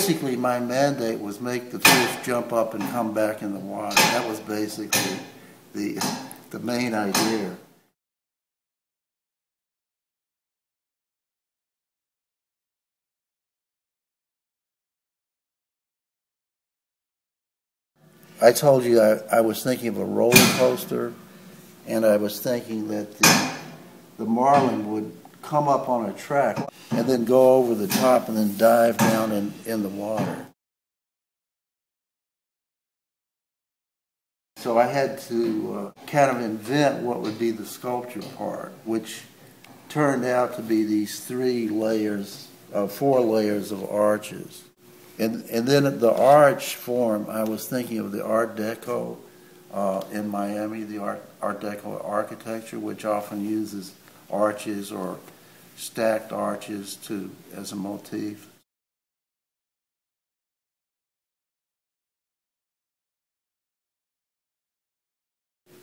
basically my mandate was make the fish jump up and come back in the water. That was basically the main idea. I told you I was thinking of a roller coaster, and I was thinking that the marlin would come up on a track and then go over the top and then dive down in the water. So I had to kind of invent what would be the sculpture part, which turned out to be these 4 layers of arches. And then the arch form, I was thinking of the Art Deco in Miami, the Art Deco architecture, which often uses arches or stacked arches as a motif.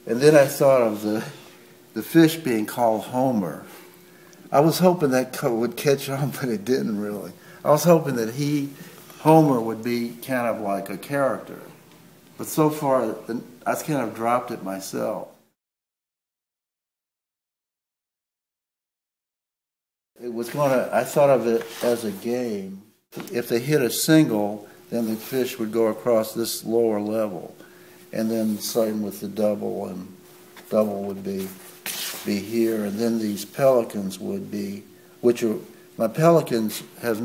And then I thought of the fish being called Homer. I was hoping that would catch on, but it didn't really. I was hoping that Homer would be kind of like a character. But so far, I kind of dropped it myself. I thought of it as a game. If they hit a single, then the fish would go across this lower level. And then same with the double, and double would be here. And then these pelicans would be, my pelicans are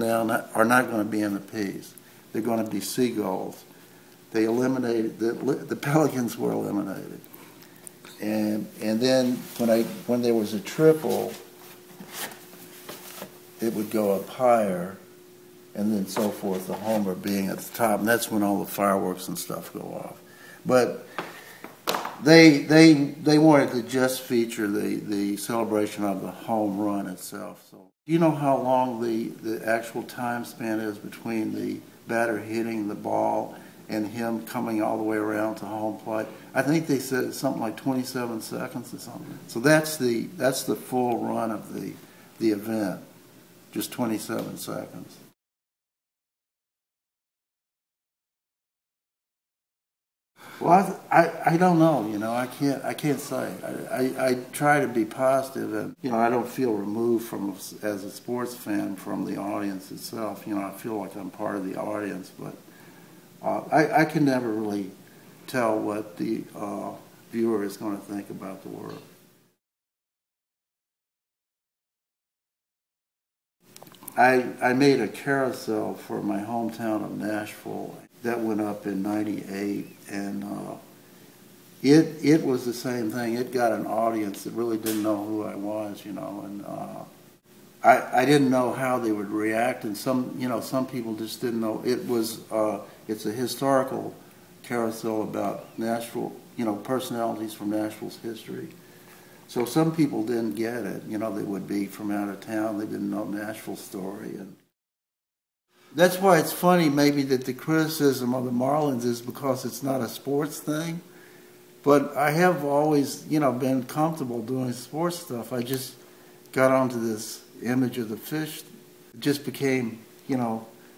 not going to be in the piece. They're going to be seagulls. They eliminated, the pelicans were eliminated. And then when there was a triple, it would go up higher, and then so forth, the Homer being at the top. And that's when all the fireworks and stuff go off. But they wanted to just feature the celebration of the home run itself. So, do you know how long the actual time span is between the batter hitting the ball and him coming all the way around to home plate? I think they said it's something like 27 seconds or something. So that's the full run of the event, just 27 seconds. Well, I don't know, I can't say. I try to be positive, and I don't feel removed as a sports fan from the audience itself. I feel like I'm part of the audience, but I can never really tell what the viewer is going to think about the work. I made a carousel for my hometown of Nashville. That went up in '98, and it was the same thing. It got an audience that really didn't know who I was, and I didn't know how they would react, and some people just didn't know. It's a historical carousel about Nashville, personalities from Nashville's history. So some people didn't get it. They would be from out of town. They didn't know Nashville's story, and that's why it's funny maybe that the criticism of the Marlins is because it's not a sports thing. But I have always, been comfortable doing sports stuff. I just got onto this image of the fish, just became,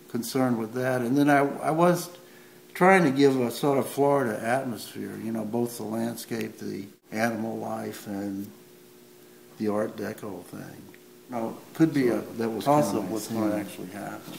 concerned with that. And then I was trying to give a sort of Florida atmosphere, both the landscape, the animal life, and the Art Deco thing. Could be that was also what's going to actually happen.